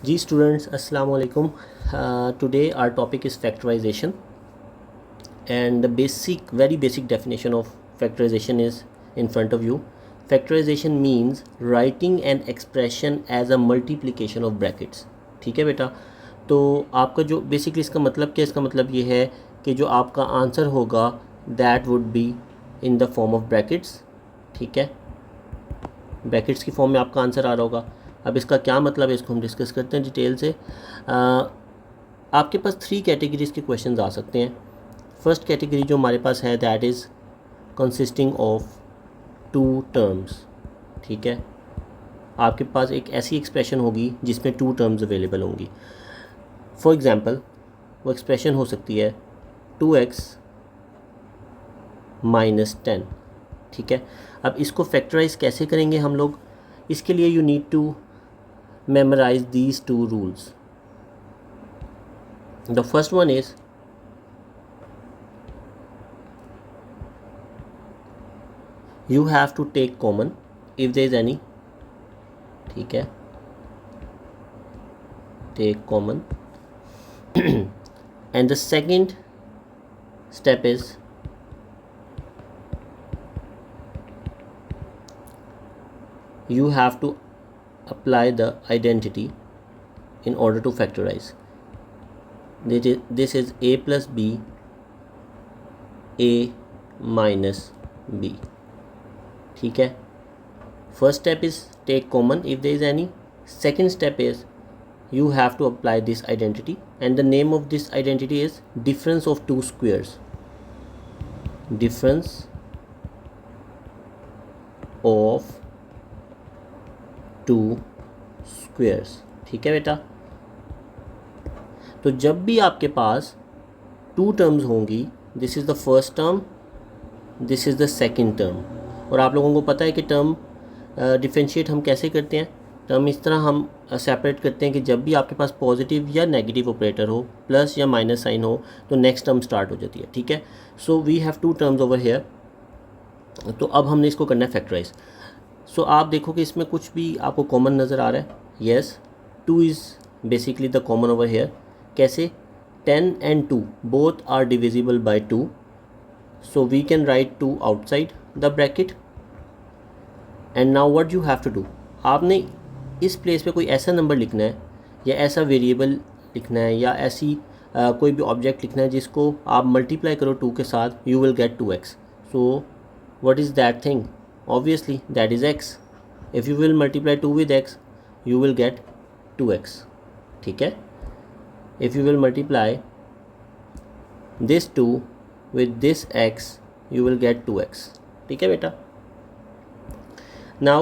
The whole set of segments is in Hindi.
जी स्टूडेंट्स, अस्सलाम वालेकुम. Today our topic is factorization, and the very basic definition of factorization is in front of you. Factorization means writing an expression as a multiplication of brackets. ठीक है बेटा. तो आपका जो बेसिकली इसका मतलब क्या, इसका मतलब ये है कि जो आपका आंसर होगा that would be in the form of brackets. ठीक है, ब्रैकेट्स की फॉर्म में आपका आंसर आ रहा होगा. अब इसका क्या मतलब है, इसको हम डिस्कस करते हैं डिटेल से. आपके पास 3 कैटेगरीज के क्वेश्चंस आ सकते हैं. फर्स्ट कैटेगरी जो हमारे पास है that is consisting of 2 terms. ठीक है, आपके पास एक ऐसी एक्सप्रेशन होगी जिसमें 2 टर्म्स अवेलेबल होंगी. फॉर एग्ज़ाम्पल, वो एक्सप्रेशन हो सकती है 2x माइनस 10. ठीक है, अब इसको फैक्टराइज कैसे करेंगे हम लोग, इसके लिए you need to memorize these 2 rules. The first one is you have to take common if there is any. ठीक है, take common. And the second step is you have to apply the identity in order to factorize. This is a plus b, a minus b. ठीक है, first step is take common if there is any. Second step is you have to apply this identity, and the name of this identity is difference of 2 squares. Difference of 2 squares. ठीक है बेटा, तो जब भी आपके पास 2 टर्म्स होंगी, this is the first term, this is the second term. और आप लोगों को पता है कि टर्म डिफरेंशिएट हम कैसे करते हैं. टर्म इस तरह हम सेपरेट करते हैं कि जब भी आपके पास पॉजिटिव या नेगेटिव ऑपरेटर हो, प्लस या माइनस साइन हो, तो नेक्स्ट टर्म स्टार्ट हो जाती है. ठीक है, so we have 2 terms over here. तो अब हमने इसको करना है फैक्टराइज. सो आप देखो कि इसमें कुछ भी आपको कॉमन नज़र आ रहा है. Yes, 2 is basically the common over here. कैसे? 10 and 2 both are divisible by 2, so we can write 2 outside the bracket. And now what you have to do, आपने इस प्लेस पे कोई ऐसा नंबर लिखना है या ऐसा वेरिएबल लिखना है या ऐसी कोई भी ऑब्जेक्ट लिखना है जिसको आप मल्टीप्लाई करो 2 के साथ, you will gate 2x. So what is that thing? Obviously that is x. If you will multiply 2 with x, you will get 2x. ठीक है, if you will multiply this 2 with this x, you will get 2x. ठीक है बेटा. Now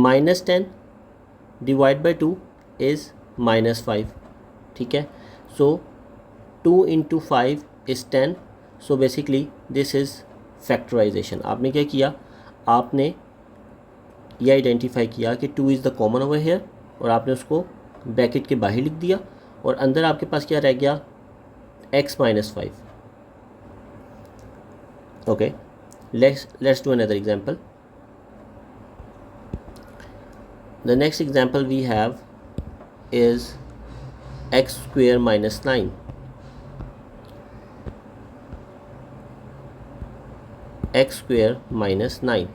minus 10 divide by 2 is minus 5. ठीक है, so 2 into 5 is 10. So basically this is factorisation. आपने क्या किया, आपने ये आइडेंटिफाई किया कि 2 is the common over here, और आपने उसको ब्रैकेट के बाहर लिख दिया, और अंदर आपके पास क्या रह गया, x minus 5. Okay, let's do another example. The next example we have is x square minus 9. X square minus 9.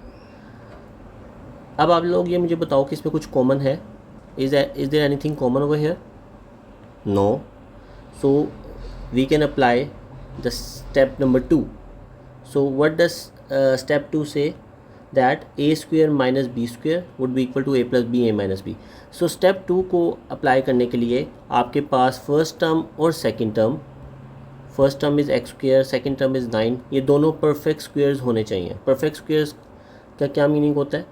अब आप लोग ये मुझे बताओ कि इसमें कुछ कॉमन है. Is there anything common over here? No. So we can apply the step number 2. So what does step 2 say? That a square minus b square would be equal to a plus b, a minus b. So step 2 को अप्लाई करने के लिए आपके पास फर्स्ट टर्म और second term, first term is x square, second term is 9, ये दोनों परफेक्ट स्क्वेयर्स होने चाहिए. परफेक्ट स्क्वेयर्स का क्या मीनिंग होता है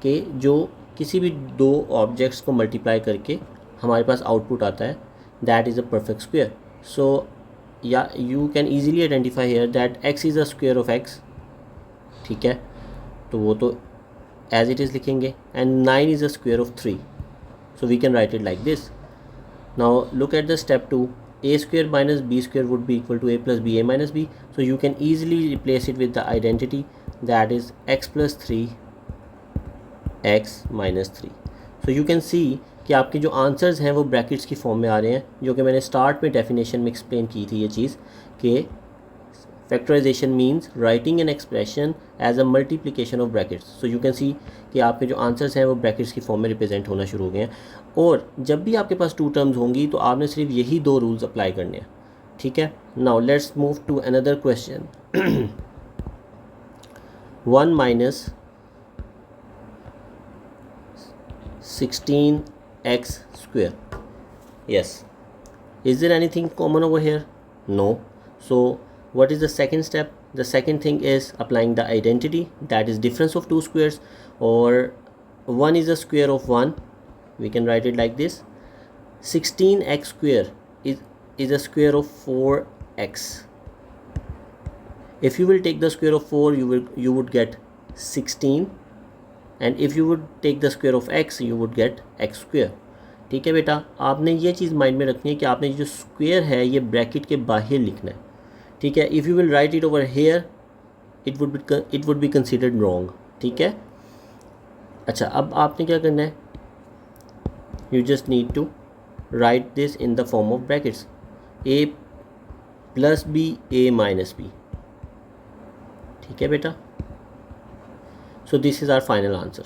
कि जो किसी भी 2 ऑब्जेक्ट्स को मल्टीप्लाई करके हमारे पास आउटपुट आता है, that is a perfect square. So या you can easily identify here that x is a square of x. ठीक है, तो वो तो एज इट इज़ लिखेंगे. And 9 is a square of 3, so we can write it like this. Now look at the step 2. a square minus b square would be equal to a plus b, a minus b. So you can easily replace it with the identity that is x plus 3 x minus 3. So you can see कि आपके जो आंसर्स हैं वो ब्रैकेट्स की फॉर्म में आ रहे हैं, जो कि मैंने स्टार्ट में डेफिनेशन में एक्सप्लेन की थी ये चीज़ कि factorisation means writing an expression as a multiplication of brackets. So you can see कि आपके जो आंसर्स हैं वो ब्रैकेट्स की फॉर्म में रिप्रेजेंट होना शुरू हो गए हैं। और जब भी आपके पास 2 टर्म्स होंगी तो आपने सिर्फ यही 2 रूल्स अप्लाई करने हैं, ठीक है। Now let's move to another question. 1 minus 16x square. Yes. Is there anything common over here? No. So what is the second step? The second thing is applying the identity, that is difference of 2 squares, or 1 is a square of 1. We can write it like this. 16x square is a square of 4x. If you will take the square of 4, you would get 16, and if you would take the square of x, you would get x square. ठीक है बेटा, आपने ये चीज़ माइंड में रखनी है कि आपने जो स्क्वायर है ये ब्रैकेट के बाहर लिखना है, ठीक है। If you will write it over here it would be considered wrong, ठीक है। अच्छा, अब आपने क्या करना है, you just need to write this in the form of brackets, a plus b a minus b, ठीक है बेटा। So this is our final answer.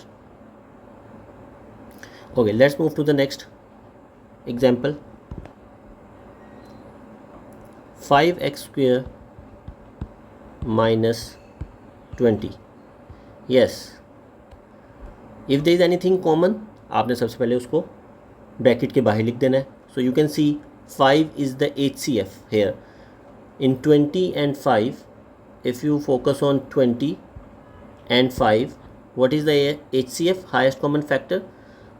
Okay, let's move to the next example. 5x square minus 20. Yes. If there is anything common, आपने सबसे पहले उसको ब्रैकेट के बाहर लिख देना है. So you can see 5 is the HCF here. In 20 and 5, if you focus on 20 and 5, what is the HCF, highest common factor?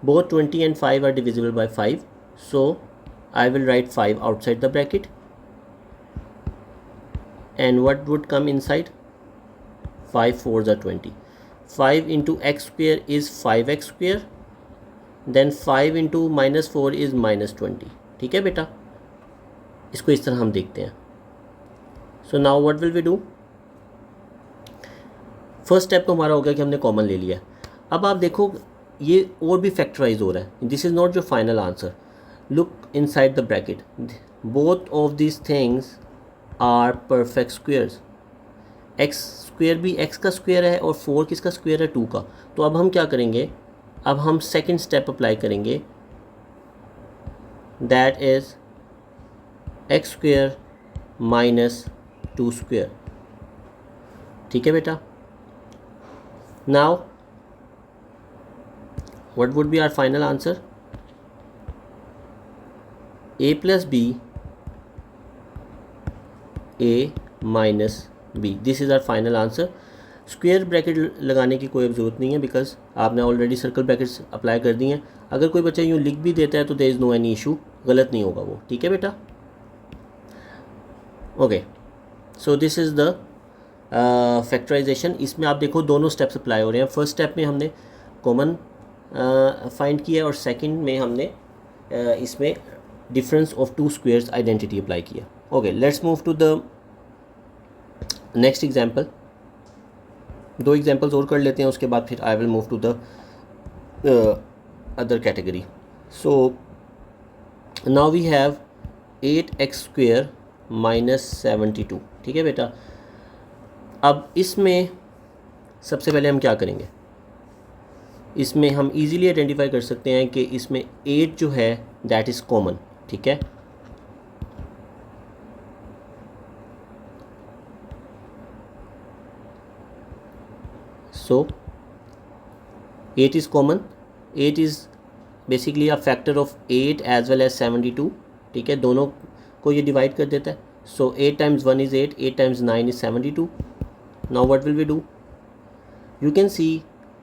Both 20 and 5 are divisible by 5, so I will write 5 outside the bracket, and what would come inside? 5 4s are 20. 5 into x square is 5x square, then 5 into minus 4 is minus 20. ठीक है बेटा, इसको इस तरह हम देखते हैं. So now what will we do? First step तो हमारा हो गया कि हमने कॉमन ले लिया. अब आप देखो ये और भी फैक्टराइज हो रहा है. This is not your final answer. Look inside the bracket. Both of this things are perfect squares. X square भी एक्स का स्क्वेयर है और 4 किसका स्क्वेयर है? 2 का. तो अब हम क्या करेंगे, अब हम सेकेंड स्टेप अप्लाई करेंगे, that is x square minus 2 square. ठीक है बेटा. Now, what would be our final answer? A plus B, A minus B. This is our final answer. Square bracket लगाने की कोई अब ज़रूरत नहीं है, बिकॉज आपने ऑलरेडी सर्कल ब्रैकेट्स अप्लाई कर दिए हैं. अगर कोई बच्चा यूँ लिख भी देता है तो there is no any issue, गलत नहीं होगा वो. ठीक है बेटा. Okay, so this is the factorisation. इसमें आप देखो दोनों स्टेप्स अप्लाई हो रहे हैं. फर्स्ट स्टेप में हमने कॉमन फाइंड किया और सेकंड में हमने इसमें difference of 2 squares identity apply किया. Okay, let's move to the next example. 2 examples और कर लेते हैं, उसके बाद फिर I will move to the other category. So now we have 8x square minus 72. ठीक है बेटा. अब इसमें सबसे पहले हम क्या करेंगे, इसमें हम इजीली आइडेंटिफाई कर सकते हैं कि इसमें 8 जो है दैट इज़ कॉमन. ठीक है. So 8 is common. 8 is basically a factor of 8 as well as 72. ठीक है, दोनों को ये डिवाइड कर देता है. So 8 times 1 is 8, 8 times 9 is 72. Now what will we do? You can see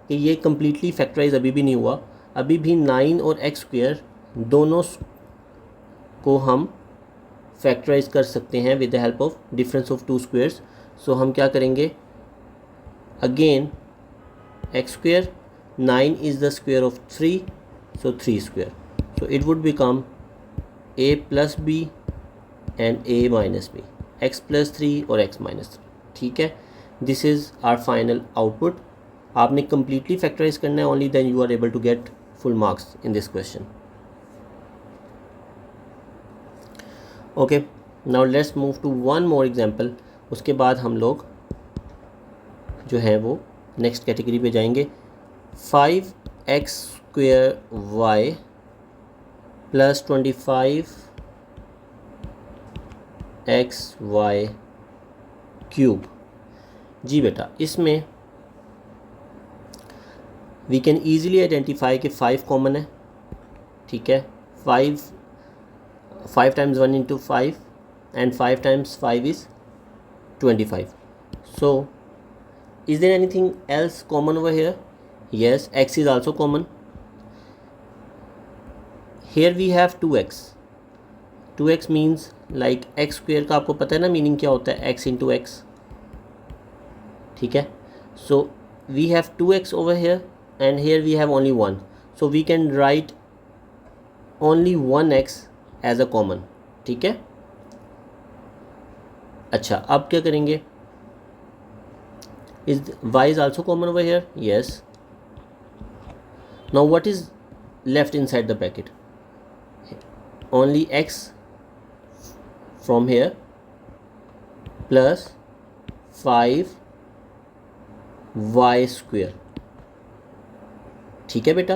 कि ये कम्प्लीटली फैक्टराइज अभी भी नहीं हुआ. अभी भी 9 और x स्क्वेयर दोनों को हम फैक्टराइज कर सकते हैं with the help of difference of 2 squares. So हम क्या करेंगे, again x square, 9 is the square of 3, so 3 square. So it would become a plus b and a minus b, x plus 3 और x माइनस 3. ठीक है. This is our final output. आपने कम्प्लीटली फैक्टराइज करना है, only then you are able to get full marks in this question. Okay, now let's move to one more example. उसके बाद हम लोग जो है वो नेक्स्ट कैटेगरी पे जाएंगे. 5x square y plus 25xy cube. जी बेटा, इसमें वी कैन ईज़िली आइडेंटिफाई कि 5 कॉमन है. ठीक है, 5 times 1 into 5 and 5 times 5 is 25. So is there anything else common over here? Yes, x is also common. Here we have 2x. 2x means like x square का आपको पता है ना मीनिंग क्या होता है, x into x. ठीक है, so we have 2x over here and here we have only 1. So we can write only 1x as a common. ठीक है. अच्छा, अब क्या करेंगे? Is y is also common over here? Yes. Now what is left inside the bracket? Only x from here plus 5y square. ठीक है बेटा,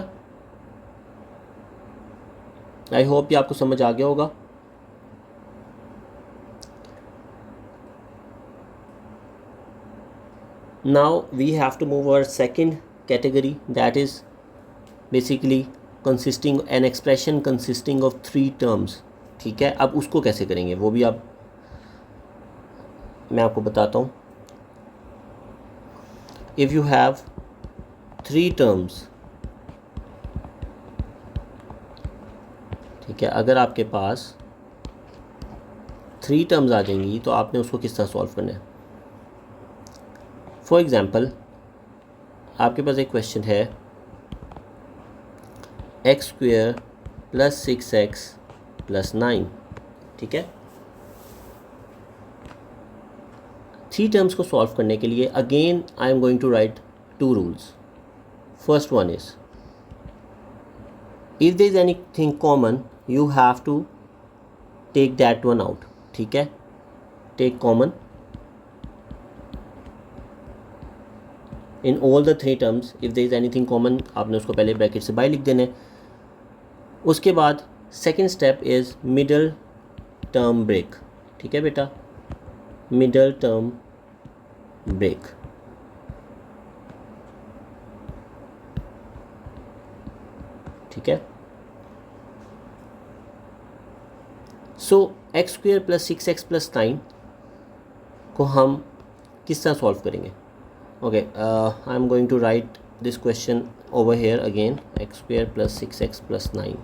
आई होप ये आपको समझ आ गया होगा. Now we have to move our second category, that is basically consisting an expression consisting of 3 terms. ठीक है, अब उसको कैसे करेंगे वो भी मैं आपको बताता हूँ. If you have 3 terms, ठीक है, अगर आपके पास 3 टर्म्स आ जाएंगी तो आपने उसको किस तरह सॉल्व करना है. फॉर एग्ज़ाम्पल, आपके पास एक क्वेश्चन है x square plus 6x plus 9. ठीक है, 3 टर्म्स को सॉल्व करने के लिए again I am going to write 2 rules. First one is, if there is anything common you have to take that one out. ठीक है, take common in all the 3 terms. If there is anything common आपने उसको पहले ब्रैकेट से बाय लिख देना है. उसके बाद second step is middle term break. ठीक है बेटा, मिडल टर्म ब्रेक. ठीक है, so x square plus 6x plus 9 को हम किस तरह सॉल्व करेंगे. Okay, I am going to write this question over here again, x square plus 6x plus 9.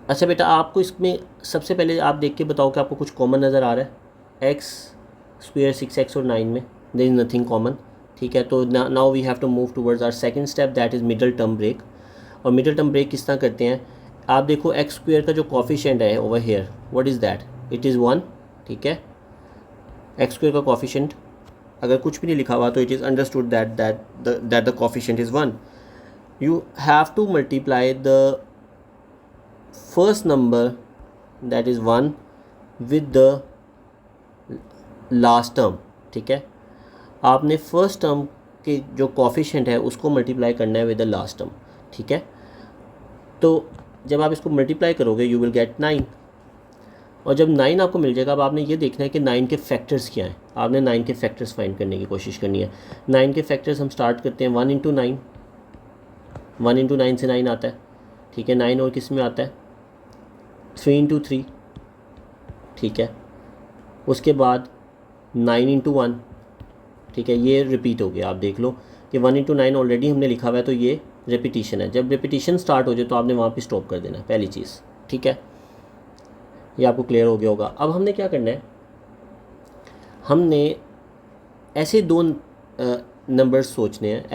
अच्छा बेटा, आपको इसमें सबसे पहले आप देख के बताओ कि आपको कुछ कॉमन नज़र आ रहा है. x स्क्वेयर 6x और 9 में there is nothing common. ठीक है, तो now we have to move towards our second step, that is middle term break. और middle term break किस तरह करते हैं, आप देखो x स्क्वेयर का जो कोफिशिएंट है over here, what is that? It is 1. ठीक है, एक्स स्क्वेयर का कोफिशिएंट अगर कुछ भी नहीं लिखा हुआ तो it is understood that the coefficient is 1. You have to multiply the first number that is 1 with the last term. ठीक है, आपने फर्स्ट टर्म के जो कोफिशिएंट है उसको मल्टीप्लाई करना है विद द लास्ट टर्म. ठीक है, तो जब आप इसको मल्टीप्लाई करोगे यू विल गेट 9. और जब 9 आपको मिल जाएगा, अब आपने ये देखना है कि 9 के फैक्टर्स क्या हैं. आपने 9 के फैक्टर्स फाइंड करने की कोशिश करनी है. 9 के फैक्टर्स हम स्टार्ट करते हैं 1 इंटू 9. 1 इंटू 9 से 9 आता है. ठीक है, 9 और किस में आता है, 3 इंटू 3. ठीक है, उसके बाद 9 इंटू 1. ठीक है, ये रिपीट हो गया. आप देख लो कि 1 इंटू 9 ऑलरेडी हमने लिखा हुआ है तो ये रेपिटिशन है. जब रेपिटिशन स्टार्ट हो जाए तो आपने वहाँ पे स्टॉप कर देना है, पहली चीज़. ठीक है, ये आपको क्लियर हो गया होगा. अब हमने क्या करना है, हमने ऐसे 2 नंबर्स सोचने हैं,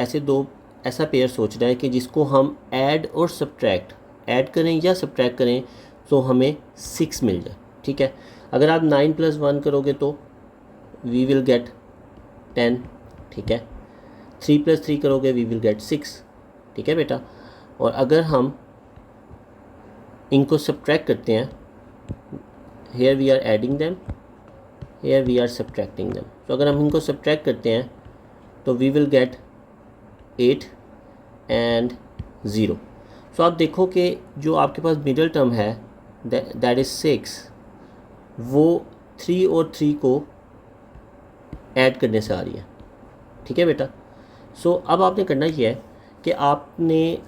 ऐसा पेयर सोचना है कि जिसको हम ऐड और सब्ट्रैक्ट, ऐड करें या सब्ट्रैक्ट करें तो हमें 6 मिल जाए. ठीक है, अगर आप 9 + 1 करोगे तो वी विल गेट 10. ठीक है, 3 + 3 करोगे वी विल गेट 6, ठीक है बेटा। और अगर हम इनको सब्ट्रैक्ट करते हैं, here we are adding them, here we are subtracting them, तो अगर हम इनको सब्ट्रैक्ट करते हैं तो we will get 8 and 0। So आप देखो कि जो आपके पास मिडल टर्म है दैट इज़ 6, वो 3 और 3 को ऐड करने से आ रही है, ठीक है बेटा। सो अब आपने करना ये है कि आपने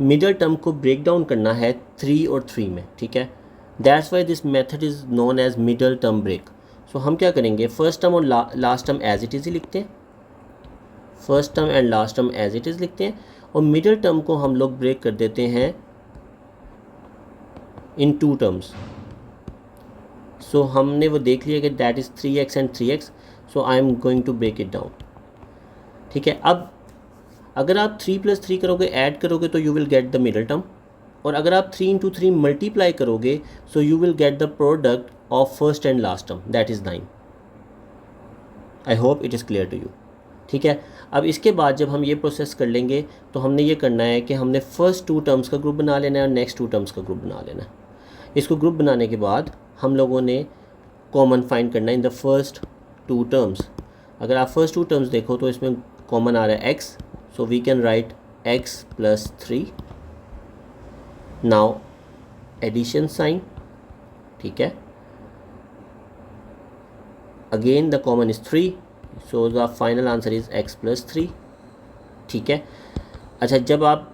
मिडल टर्म को ब्रेक डाउन करना है 3 और 3 में, ठीक है। That's why this method is known as middle term break. So हम क्या करेंगे, फर्स्ट टर्म और last term as it is ही लिखते हैं, first term and last term as it is लिखते हैं, और मिडल टर्म को हम लोग ब्रेक कर देते हैं इन 2 टर्म्स। सो हमने वो देख लिया कि that is 3x and 3x, so I am going to break it down, ठीक है। अब अगर आप 3 + 3 करोगे, ऐड करोगे, तो you will get the middle term, और अगर आप 3 × 3 मल्टीप्लाई करोगे so you will get the product of first and last term, that is 9। I hope it is clear to you, ठीक है। अब इसके बाद जब हम ये प्रोसेस कर लेंगे तो हमने ये करना है कि हमने फर्स्ट 2 टर्म्स का ग्रुप बना लेना है और नेक्स्ट 2 टर्म्स का ग्रुप बना लेना है। इसको ग्रुप बनाने के बाद हम लोगों ने कॉमन फाइंड करना है इन द फर्स्ट 2 टर्म्स। अगर आप फर्स्ट 2 टर्म्स देखो तो इसमें कॉमन आ रहा है x, so we can write x + 3। Now addition sign, ठीक है, again the common is 3, so the final answer is x + 3, ठीक है। अच्छा, जब आप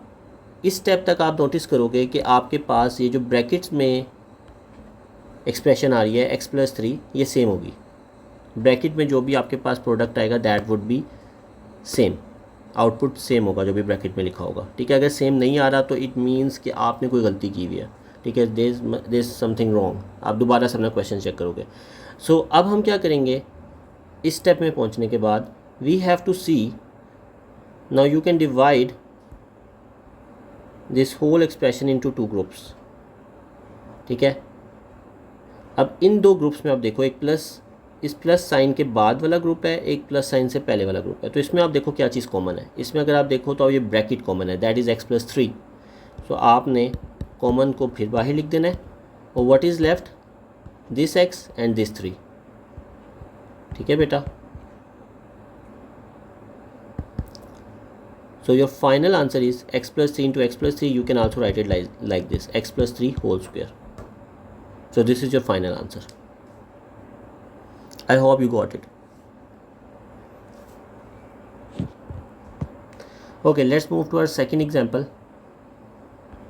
इस स्टेप तक आप नोटिस करोगे कि आपके पास ये जो ब्रैकेट्स में एक्सप्रेशन आ रही है x + 3, ये सेम होगी। ब्रैकेट में जो भी आपके पास प्रोडक्ट आएगा that would B same, output same होगा जो भी ब्रैकेट में लिखा होगा, ठीक है। अगर सेम नहीं आ रहा तो इट मीन्स कि आपने कोई गलती की हुई है, ठीक है, देयर इज समथिंग रॉन्ग। आप दोबारा से अपना क्वेश्चन चेक करोगे। सो अब हम क्या करेंगे, इस स्टेप में पहुंचने के बाद we have to see, now you can divide this whole expression into 2 groups, ठीक है। अब इन 2 ग्रुप्स में आप देखो, एक प्लस, इस प्लस साइन के बाद वाला ग्रुप है, एक प्लस साइन से पहले वाला ग्रुप है। तो इसमें आप देखो क्या चीज़ कॉमन है, इसमें अगर आप देखो तो ये ब्रैकेट कॉमन है, दैट इज़ x + 3। सो आपने कॉमन को फिर बाहर लिख देना है, और what is left, this x and this 3, ठीक है बेटा। So your final answer is x + 3 × x + 3, you can also write it like this, x + 3 whole square. So this is your final answer. I hope you got it. Okay, let's move to our second example,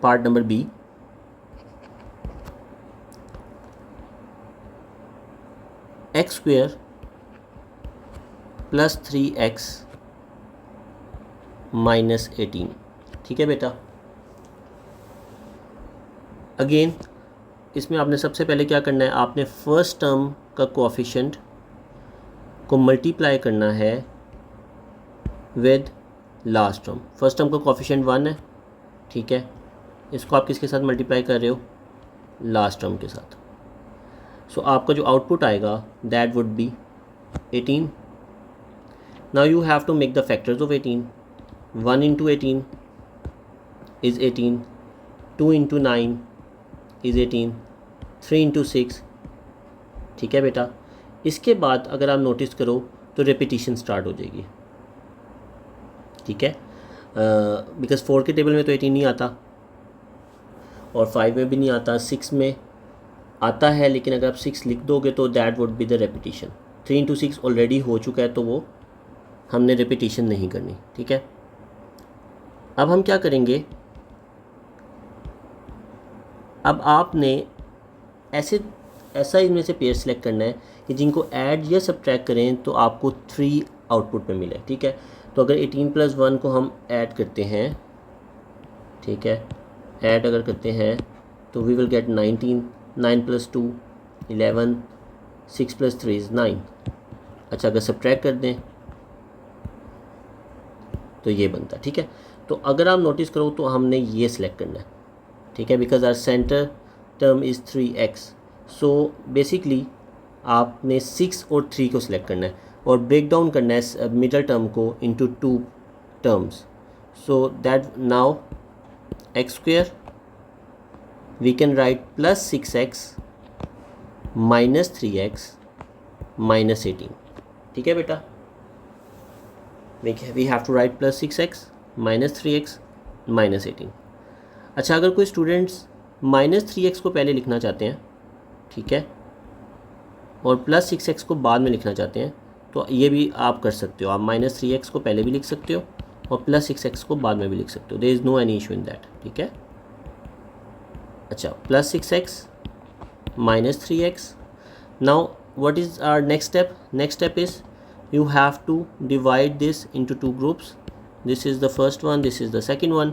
part number B. X square + 3x - 18, ठीक है बेटा। अगेन इसमें आपने सबसे पहले क्या करना है, आपने फर्स्ट टर्म का कोएफिशिएंट को मल्टीप्लाई करना है with last term. First term का कोएफिशिएंट 1 है, ठीक है, इसको आप किसके साथ मल्टीप्लाई कर रहे हो, लास्ट टर्म के साथ। सो आपका जो आउटपुट आएगा that would be 18। Now you have to make the factors of 18। 1 × 18 is 18, 2 × 9 is 18, 3 × 6, ठीक है बेटा। इसके बाद अगर आप नोटिस करो तो रेपिटिशन स्टार्ट हो जाएगी, ठीक है, बिकॉज 4 के टेबल में तो 18 नहीं आता, और 5 में भी नहीं आता, 6 में आता है, लेकिन अगर आप 6 लिख दोगे तो that would be the repetition. 3 × 6 already हो चुका है, तो वो हमने रेपिटिशन नहीं करनी, ठीक है। अब हम क्या करेंगे, अब आपने ऐसा इनमें से पेयर सेलेक्ट करना है कि जिनको ऐड या सब्ट्रैक्ट करें तो आपको 3 आउटपुट में मिले, ठीक है। तो अगर 18 + 1 को हम ऐड करते हैं, ठीक है, ऐड अगर करते हैं तो वी विल गेट 19, 9 + 2 11, 6 + 3 इज़ 9। अच्छा, अगर सब्ट्रैक्ट कर दें तो ये बनता, ठीक है। तो अगर आप नोटिस करो तो हमने ये सिलेक्ट करना है, ठीक है, because our centre term is 3x। So basically आपने 6 और 3 को सिलेक्ट करना है, और ब्रेक डाउन करना है मिडल टर्म को into two terms. So that now x square we can write plus 6x minus 3x minus 18. ठीक है बेटा, we have to write plus 6x minus 3x minus 18. अच्छा, अगर कोई स्टूडेंट्स माइनस 3x को पहले लिखना चाहते हैं, ठीक है, और प्लस 6x को बाद में लिखना चाहते हैं, तो ये भी आप कर सकते हो. आप माइनस 3x को पहले भी लिख सकते हो और प्लस 6x को बाद में भी लिख सकते हो. There is no any issue in that. ठीक है. अच्छा, plus 6x minus 3x. Now what is our next step? Next step is you have to divide this into two groups. This is the first one, this is the second one.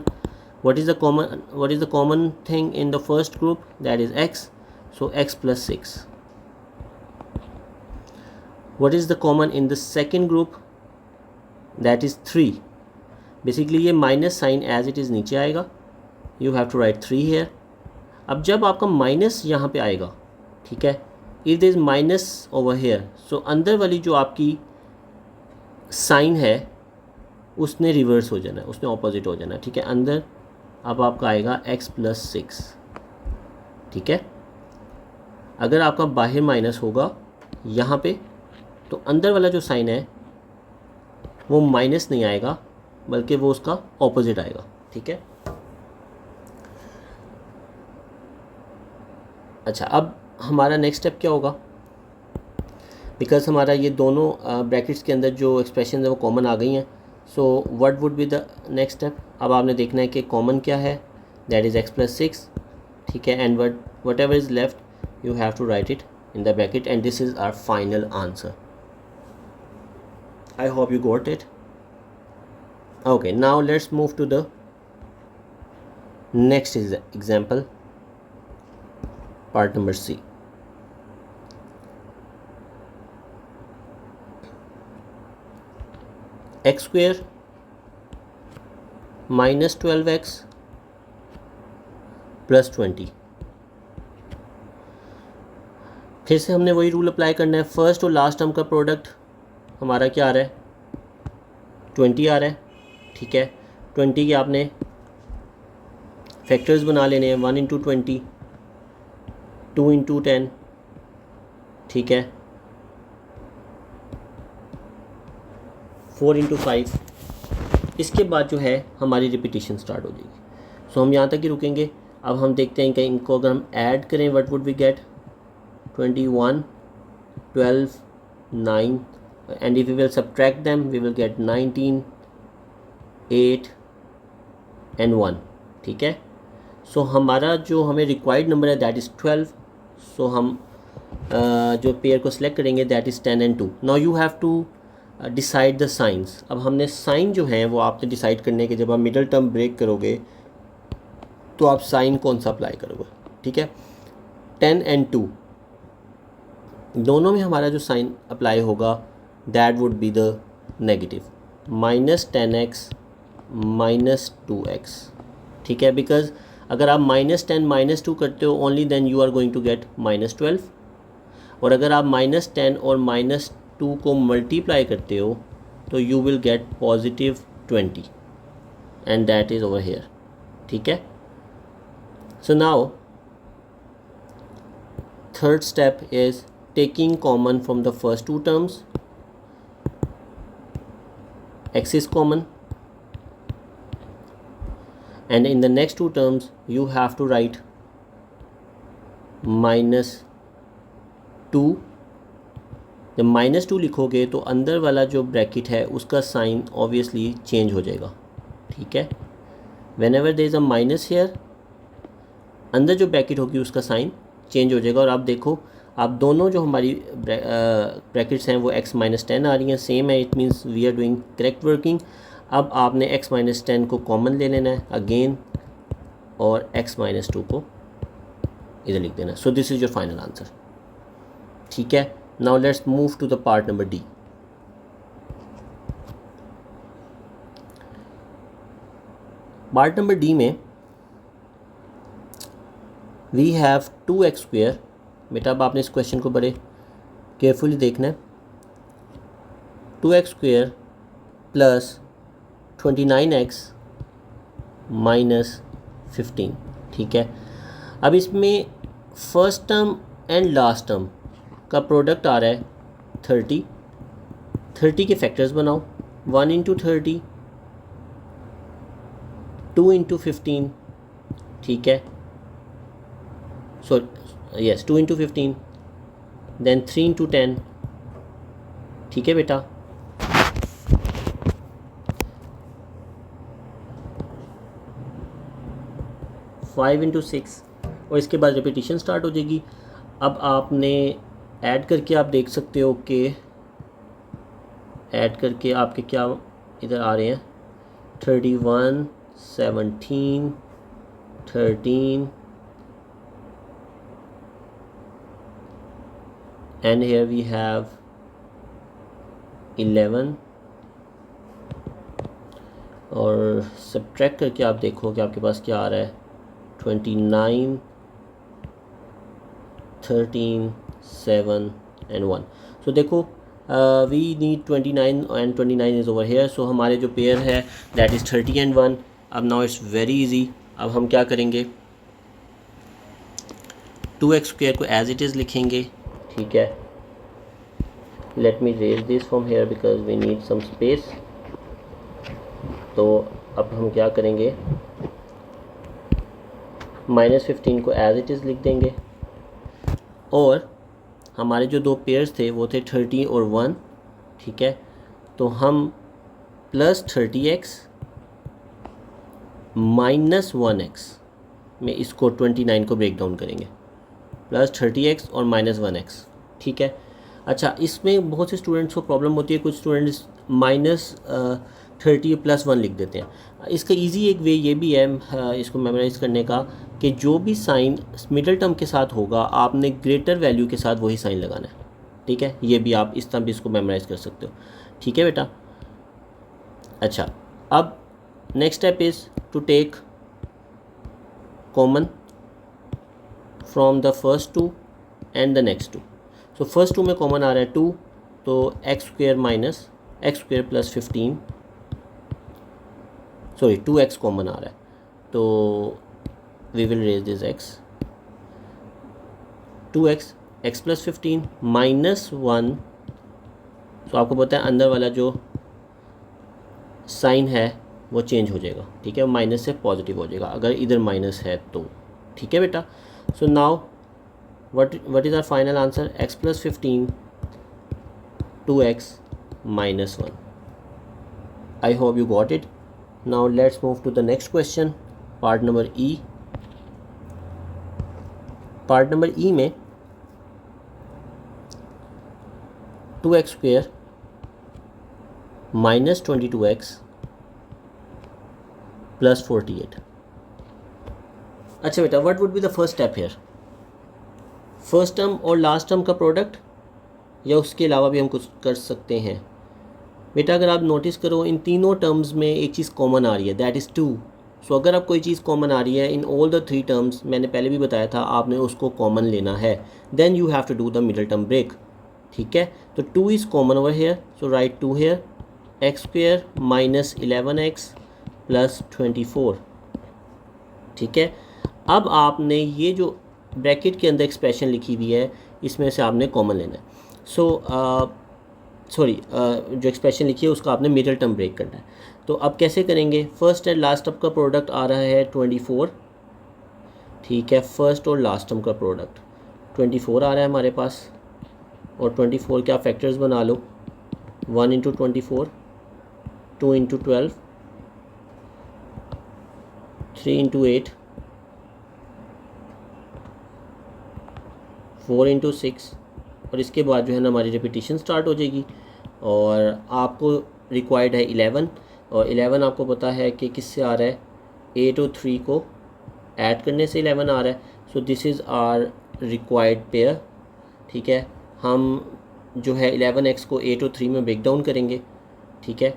What is the common thing in the first group? That is x. So x plus 6. What is the common in the second group? That is 3. Basically ये minus sign as it is नीचे आएगा. You have to write 3 here. अब जब आपका माइनस यहाँ पे आएगा, ठीक है, if there is minus over here, so अंदर वाली जो आपकी साइन है उसने रिवर्स हो जाना है, उसने ऑपोजिट हो जाना है. ठीक है, अंदर अब आपका आएगा x प्लस 6. ठीक है, अगर आपका बाहर माइनस होगा यहाँ पे, तो अंदर वाला जो साइन है वो माइनस नहीं आएगा, बल्कि वो उसका ऑपोजिट आएगा. ठीक है. अच्छा, अब हमारा नेक्स्ट स्टेप क्या होगा? बिकॉज हमारा ये दोनों ब्रैकेट्स के अंदर जो एक्सप्रेशन है वो कॉमन आ गई हैं. So what would be the next step? अब आपने देखना है कि कॉमन क्या है. That is x plus 6. ठीक है, and whatever is left you have to write it in the bracket and this is our final answer. I hope you got it. Okay, now let's move to the next example, part number C. X square minus 12x plus 20. फिर से हमने वही रूल अप्लाई करना है. फर्स्ट और लास्ट टर्म का प्रोडक्ट हमारा क्या आ रहा है? 20 आ रहा है. ठीक है, 20 के आपने फैक्टर्स बना लेने हैं. 1 इंटू 20, 2 इंटू 10. ठीक है, 4 इंटू 5. इसके बाद जो है हमारी रिपीटिशन स्टार्ट हो जाएगी. सो हम यहाँ तक ही रुकेंगे. अब हम देखते हैं कि इनको अगर हम ऐड करें, what would we get? 21, 12, 9, and if we will subtract them we will get 19, 8 and 1. ठीक है. सो हमारा जो हमें रिक्वायर्ड नंबर है दैट इज़ 12. सो हम जो पेयर को सिलेक्ट करेंगे that is 10 and 2. Now you have to decide the signs. अब हमने साइन जो हैं वो आपने डिसाइड करने के, जब आप मिडल टर्म ब्रेक करोगे तो आप साइन कौन सा अप्लाई करोगे. ठीक है, 10 एंड 2 दोनों में हमारा जो साइन अप्लाई होगा that would be the negative, minus 10x minus 2x. ठीक है, बिकॉज अगर आप माइनस 10 माइनस 2 करते हो only then you are going to get minus 12. और अगर आप माइनस 10 और माइनस 2 को मल्टीप्लाई करते हो तो you will get positive 20 and that is over here. ठीक है. So now third step is taking common from the first two terms. x is common and in the next two terms you have to write minus 2. जब माइनस 2 लिखोगे तो अंदर वाला जो ब्रैकेट है उसका साइन ऑब्वियसली चेंज हो जाएगा. ठीक है, whenever there is a minus here, अंदर जो ब्रैकेट होगी उसका साइन चेंज हो जाएगा. और आप देखो, आप दोनों जो हमारी ब्रैकेट्स हैं वो x माइनस 10 आ रही हैं, सेम है. It means we are doing correct working. अब आपने x माइनस 10 को कॉमन ले लेना है अगेन और x माइनस 2 को इधर लिख देना. So this is your final answer. ठीक है, now let's move to the part number D. Part number D में वी हैव 2x स्क्वेयर. बेटा अब आपने इस क्वेश्चन को बड़े केयरफुली देखना है. 2x² प्लस 29x माइनस 15, ठीक है। अब इसमें first term and last term का प्रोडक्ट आ रहा है 30। 30 के फैक्टर्स बनाओ, 1 इंटू 30, 2 इंटू 15, ठीक है। So yes 2 into 15, then 3 into 10, ठीक है बेटा। फाइव इंटू 6, और इसके बाद रिपीटिशन स्टार्ट हो जाएगी। अब आपने ऐड करके आप देख सकते हो कि ऐड करके आपके क्या इधर आ रहे हैं, 31, 17, 13 and here we have 11, और सब्ट्रैक्ट करके आप देखो कि आपके पास क्या आ रहा है, 29, 13, 7 and 1। सो देखो we need 29 and 29 is over here. So हमारे जो पेयर है दैट इज़ 30 and 1। अब नाउ इट्स वेरी इजी। अब हम क्या करेंगे, 2x² को एज इट इज़ लिखेंगे, ठीक है। Let me erase this from here because we need some space. तो अब हम क्या करेंगे, -15 को एज इट इज़ लिख देंगे, और हमारे जो दो पेयर्स थे वो थे 30 और 1, ठीक है। तो हम प्लस 30x माइनस 1x में इसको 29 को ब्रेक डाउन करेंगे, प्लस 30x और माइनस 1x, ठीक है। अच्छा, इसमें बहुत से स्टूडेंट्स को प्रॉब्लम होती है, कुछ स्टूडेंट्स -30 प्लस 1 लिख देते हैं। इसका इजी एक वे ये भी है इसको मेमोराइज़ करने का कि जो भी साइन मिडिल टर्म के साथ होगा आपने ग्रेटर वैल्यू के साथ वही साइन लगाना है, ठीक है। ये भी आप इस तरह भी इसको मेमोराइज़ कर सकते हो, ठीक है बेटा। अच्छा, अब next step is to take common from the first two and the next two. So first two में कॉमन आ रहा है 2, तो x² minus x² plus 15, sorry 2x common आ रहा है, तो we will raise this x, 2x, x plus 15 minus 1। तो आपको पता है अंदर वाला जो साइन है वो चेंज हो जाएगा, ठीक है, माइनस से पॉजिटिव हो जाएगा अगर इधर माइनस है तो, ठीक है बेटा। So now what is our final answer, x plus 15, 2x minus 1। I hope you got it। Now let's move to the next question, part number E। part number E में 2x² minus 22x plus 48। अच्छा बेटा, what would be the first step here, first term और लास्ट टर्म का प्रोडक्ट, या उसके अलावा भी हम कुछ कर सकते हैं। बेटा अगर आप नोटिस करो इन तीनों टर्म्स में एक चीज़ कॉमन आ रही है, दैट इज़ 2। सो अगर आप कोई चीज़ कॉमन आ रही है इन ऑल द 3 टर्म्स, मैंने पहले भी बताया था आपने उसको कॉमन लेना है, then you have to do the middle term break, ठीक है। तो 2 is common over here, so write 2 here, x² minus 11x plus 24, ठीक है। अब आपने ये जो ब्रैकेट के अंदर एक्सप्रेशन लिखी हुई है इसमें से आपने कॉमन लेना है। सो जो एक्सप्रेशन लिखी है उसका आपने मिडल टर्म ब्रेक करना है। तो अब कैसे करेंगे, फर्स्ट एंड लास्ट टर्म का प्रोडक्ट आ रहा है 24, ठीक है। फर्स्ट और लास्ट टर्म का प्रोडक्ट 24 आ रहा है हमारे पास, और 24 के आप फैक्टर्स बना लो, 1 इंटू 24, 2 इंटू 12, 3 इंटू 8, 4 इंटू 6, और इसके बाद जो है ना हमारी रिपीटिशन स्टार्ट हो जाएगी। और आपको रिक्वायर्ड है 11, और 11 आपको पता है कि किससे आ रहा है, 8 और 3 को ऐड करने से 11 आ रहा है। So this is our required pair, ठीक है। हम जो है 11x को 8 और 3 में ब्रेक डाउन करेंगे, ठीक है।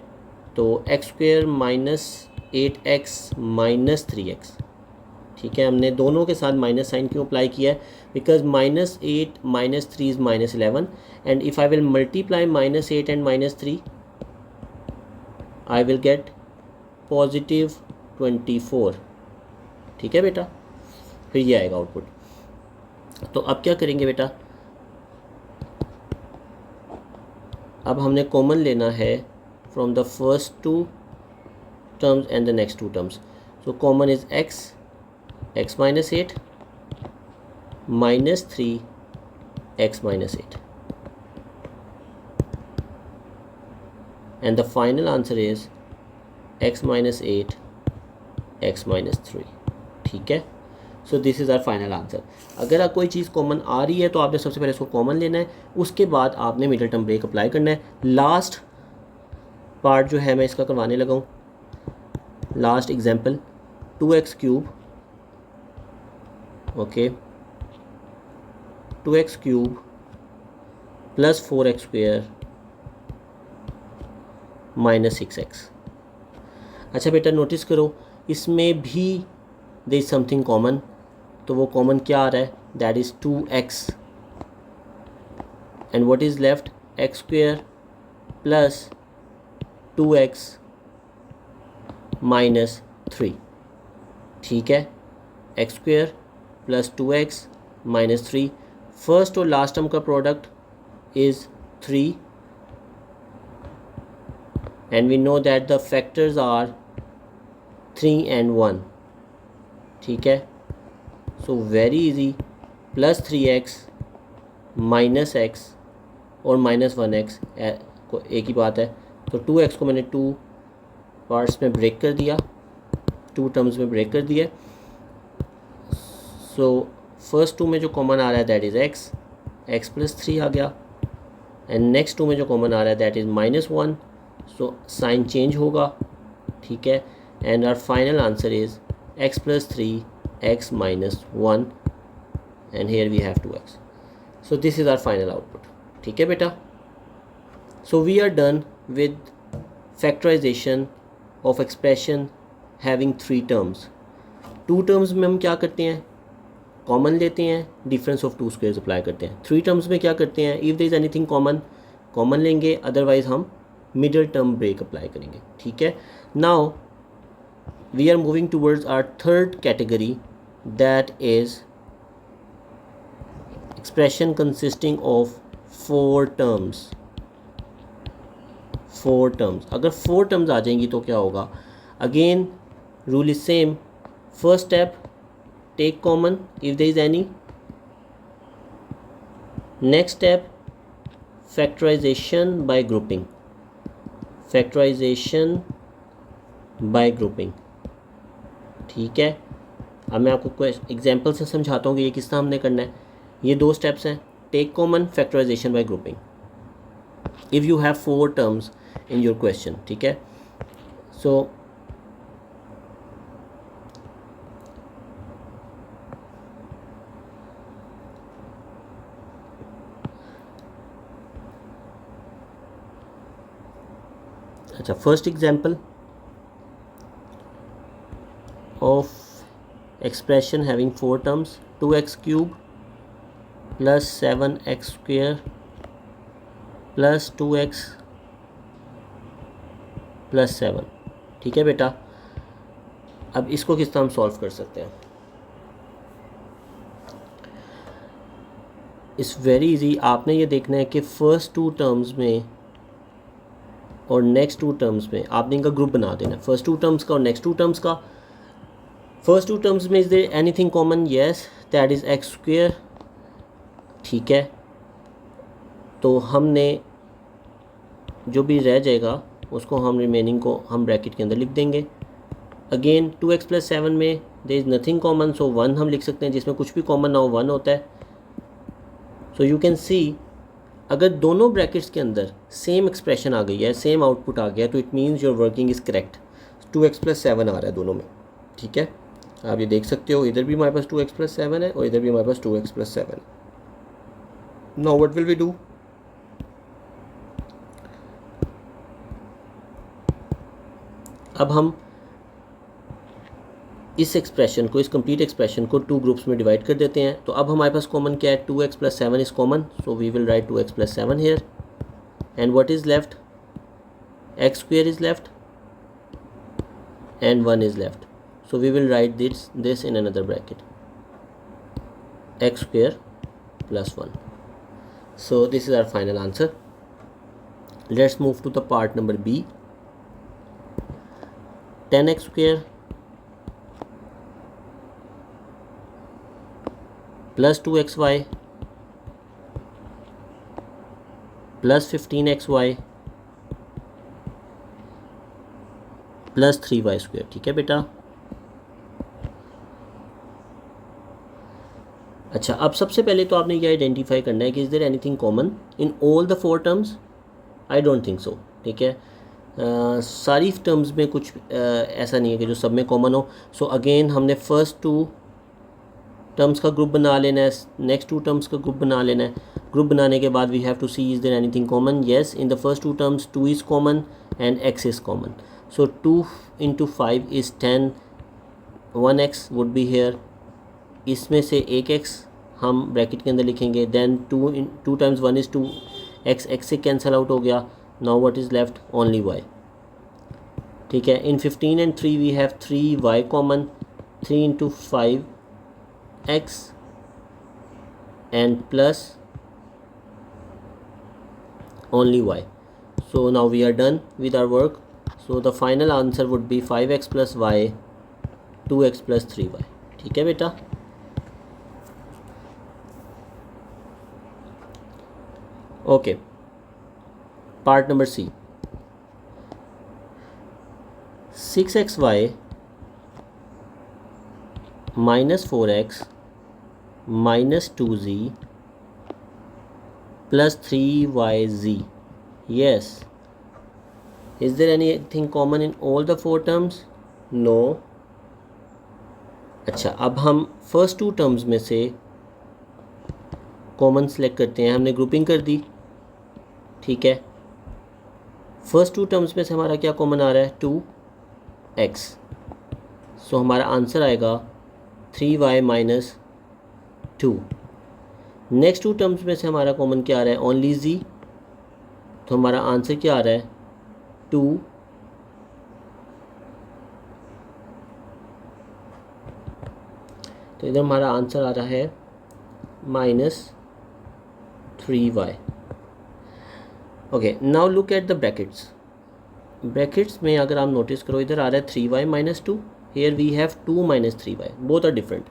तो x² minus 8x minus 3x, ठीक है, हमने दोनों के साथ माइनस साइन क्यों अप्लाई किया है, because -8 -3 is -11 and if I will multiply -8 and -3 I will get +24। ठीक है बेटा, फिर ये आएगा आउटपुट। तो अब क्या करेंगे बेटा, अब हमने कॉमन लेना है from the first two terms and the next two terms. So common is x -8 -3 x -8 and the final answer is x -8 x -3। ठीक है, so this is our final answer. अगर आप कोई चीज़ कॉमन आ रही है तो आपने सबसे पहले इसको कॉमन लेना है, उसके बाद आपने मिडिल टर्म ब्रेक अप्लाई करना है। लास्ट पार्ट जो है मैं इसका करवाने लगा हूँ, last example 2x³ okay 2x³ + 4x² - 6x। अच्छा बेटा नोटिस करो, इसमें भी देयर इज समथिंग कॉमन, तो वो कॉमन क्या आ रहा है, that is 2x and what is left x² + 2x - 3। ठीक है, x² + 2x - 3, फर्स्ट और लास्ट टर्म का product is 3 and we know that the factors are 3 and 1। ठीक है, so very easy, +3x -x और -1x को एक ही बात है, तो 2x को मैंने 2 पार्ट्स में ब्रेक कर दिया, 2 टर्म्स में ब्रेक कर दिया। सो फर्स्ट 2 में जो कॉमन आ रहा है दैट इज़ x +3 आ गया, एंड नेक्स्ट 2 में जो कॉमन आ रहा है that is -1, so sign change होगा। ठीक है, and our final answer is x +3 x -1 and here we have 2x। So this is our final output. ठीक है बेटा, so we are done with factorisation of expression having 3 terms. 2 terms में हम क्या करते हैं, कॉमन लेते हैं, डिफरेंस ऑफ 2 स्क्वायर्स अप्लाई करते हैं। 3 टर्म्स में क्या करते हैं, if there is anything common लेंगे, अदरवाइज हम मिडल टर्म ब्रेक अप्लाई करेंगे। ठीक है, now we are moving towards our third category, that is expression consisting of 4 terms. 4 terms, अगर 4 टर्म्स आ जाएंगी तो क्या होगा, again rule is same. First step, take common if there is any. Next step, factorisation by grouping, factorisation by grouping. ठीक है, अब मैं आपको कोई एग्जांपल से समझाता हूँ कि ये किस तरह हमने करना है। ये 2 स्टेप्स हैं, take common, factorization by grouping, if you have 4 terms in your question. ठीक है, सो अच्छा, first example of expression having 4 terms, 2x³ + 7x² + 2x + 7। ठीक है बेटा, अब इसको किस तरह हम सॉल्व कर सकते हैं, इट्स वेरी इजी। आपने ये देखना है कि फर्स्ट 2 टर्म्स में और नेक्स्ट 2 टर्म्स में आपने इनका ग्रुप बना देना है, फर्स्ट 2 टर्म्स का और नेक्स्ट 2 टर्म्स का। फर्स्ट 2 टर्म्स में is there anything common, yes, that is x²। ठीक है, तो हमने जो भी रह जाएगा उसको हम रिमेनिंग को हम ब्रैकेट के अंदर लिख देंगे। अगेन 2x + 7 में देयर इज़ नथिंग कॉमन, सो 1 हम लिख सकते हैं, जिसमें कुछ भी कॉमन ना हो 1 होता है। सो यू कैन सी, अगर दोनों ब्रैकेट्स के अंदर सेम एक्सप्रेशन आ गई है, सेम आउटपुट आ गया, तो it means your working is correct. 2x + 7 आ रहा है दोनों में। ठीक है, आप ये देख सकते हो, इधर भी हमारे पास 2x + 7 है और इधर भी हमारे पास 2x + 7 है। Now what will we do, अब हम इस एक्सप्रेशन को, इस कंप्लीट एक्सप्रेशन को 2 ग्रुप्स में डिवाइड कर देते हैं। तो अब हमारे पास कॉमन क्या है, 2x + 7 is common, so we will write 2x + 7 here, and what is left, x² is left and 1 is left, so we will write this in another bracket, x² + 1. So this is our final answer. Let's move to the part number B. 10x² + 2xy + 15xy + 3y²। ठीक है बेटा। अच्छा, अब सबसे पहले तो आपने ये आइडेंटिफाई करना है कि is there anything common in all the 4 terms. I don't think so. ठीक है, सारी टर्म्स में कुछ ऐसा नहीं है कि जो सब में कॉमन हो। सो अगेन हमने फर्स्ट 2 टर्म्स का ग्रुप बना लेना है, नेक्स्ट 2 टर्म्स का ग्रुप बना लेना है। ग्रुप बनाने के बाद we have to see is there anything common. Yes, in the first 2 terms 2 is common and x is common. So 2 × 5 is 10, 1x would be here. इसमें से एक x हम ब्रैकेट के अंदर लिखेंगे, देन 2 × 1 इज़ 2, x से कैंसल आउट हो गया। Now what is left, only y। ठीक है, in 15 and 3 we have 3y common, 3 × 5 x and plus only y. So now we are done with our work. So the final answer would be 5x + y, 2x + 3y. ठीक है बेटा। Okay, part number C, 6xy - 4x - 2z + 3yz. Yes, is there anything common in all the 4 terms? No. अच्छा, अब हम फर्स्ट 2 टर्म्स में से कॉमन सेलेक्ट करते हैं। हमने ग्रुपिंग कर दी। ठीक है, फर्स्ट 2 टर्म्स में से हमारा क्या कॉमन आ रहा है, 2x। सो हमारा आंसर आएगा 3y - 2। नेक्स्ट 2 टर्म्स में से हमारा कॉमन क्या आ रहा है, ओनली z। तो हमारा आंसर क्या आ रहा है, 2। तो इधर हमारा आंसर आ रहा है -3y। Okay, now look at the brackets. Brackets में अगर आप नोटिस करो, इधर आ रहा है 3y - 2, here we have 2 - 3y, both are different.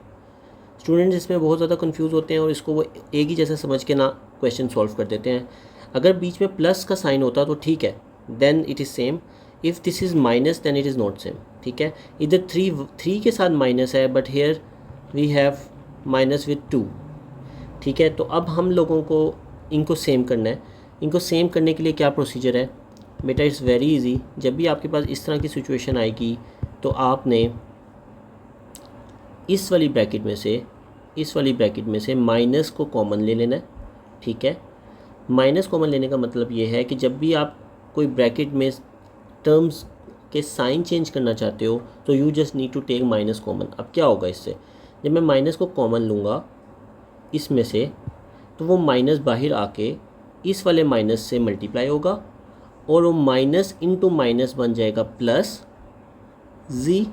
Students इसमें बहुत ज़्यादा कंफ्यूज होते हैं और इसको वो एक ही जैसा समझ के ना क्वेश्चन सॉल्व कर देते हैं। अगर बीच में प्लस का साइन होता तो ठीक है, then it is same. If this is minus then it is not same. ठीक है, इधर 3 के साथ माइनस है, but here we have minus with 2। ठीक है, तो अब हम लोगों को इनको सेम करना है। इनको सेम करने के लिए क्या प्रोसीजर है बेटा, इट्स वेरी इजी। जब भी आपके पास इस तरह की सिचुएशन आएगी तो आपने इस वाली ब्रैकेट में से माइनस को कॉमन ले लेना है। ठीक है, माइनस कॉमन लेने का मतलब ये है कि जब भी आप कोई ब्रैकेट में टर्म्स के साइन चेंज करना चाहते हो तो you just need to take minus common. अब क्या होगा इससे, जब मैं माइनस को कॉमन लूँगा इसमें से, तो वो माइनस बाहर आके इस वाले माइनस से मल्टीप्लाई होगा और वो माइनस इंटू माइनस बन जाएगा प्लस z,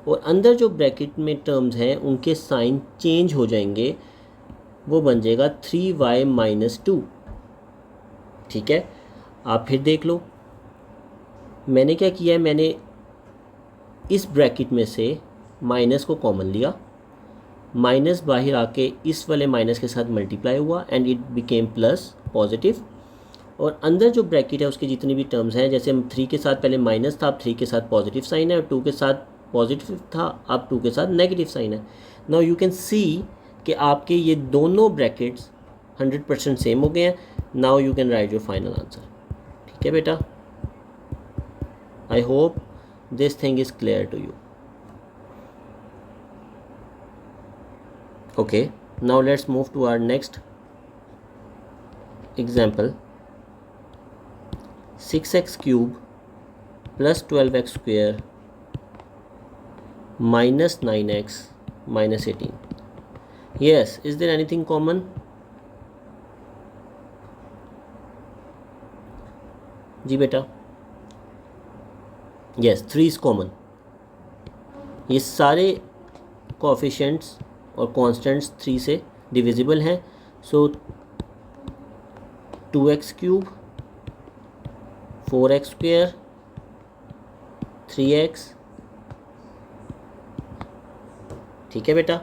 और अंदर जो ब्रैकेट में टर्म्स हैं उनके साइन चेंज हो जाएंगे, वो बन जाएगा 3y - 2। ठीक है, आप फिर देख लो मैंने क्या किया है, मैंने इस ब्रैकेट में से माइनस को कॉमन लिया, माइनस बाहर आके इस वाले माइनस के साथ मल्टीप्लाई हुआ and it became plus positive, और अंदर जो ब्रैकेट है उसके जितने भी टर्म्स हैं, जैसे हम 3 के साथ पहले माइनस था, अब 3 के साथ पॉजिटिव साइन है, और 2 के साथ पॉजिटिव था, अब 2 के साथ नेगेटिव साइन है। नाउ यू कैन सी कि आपके ये दोनों ब्रैकेट्स 100% सेम हो गए हैं। Now you can write your final answer. ठीक है बेटा, I hope this thing is clear to you. Okay, now let's move to our next example. 6x³ + 12x² minus 9x minus 18. Yes, is there anything common? जी बेटा, yes, 3 is common. ये सारे कोएफिशिएंट्स और कॉन्स्टेंट्स 3 से डिविजिबल हैं. So 2x cube, 4x square, 3x. ठीक है बेटा.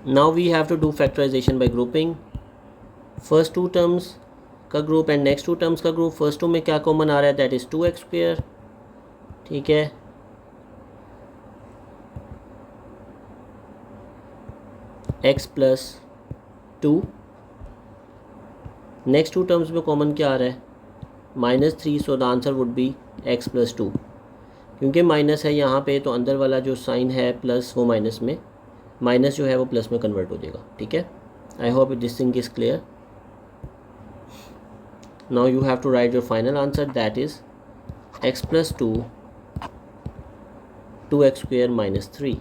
Now we have to do factorisation by grouping. First two terms का group and next two terms का ग्रुप. फर्स्ट टू में क्या कॉमन आ रहा है? That is 2x square. ठीक है. x plus 2. Next two terms में कॉमन क्या आ रहा है? -3. So the answer would be x plus 2. क्योंकि माइनस है यहाँ पे तो अंदर वाला जो साइन है प्लस वो माइनस में, माइनस जो है वो प्लस में कन्वर्ट हो जाएगा. ठीक है. I hope this thing is clear. Now you have to write your final answer. That is x plus 2, 2x square minus 3.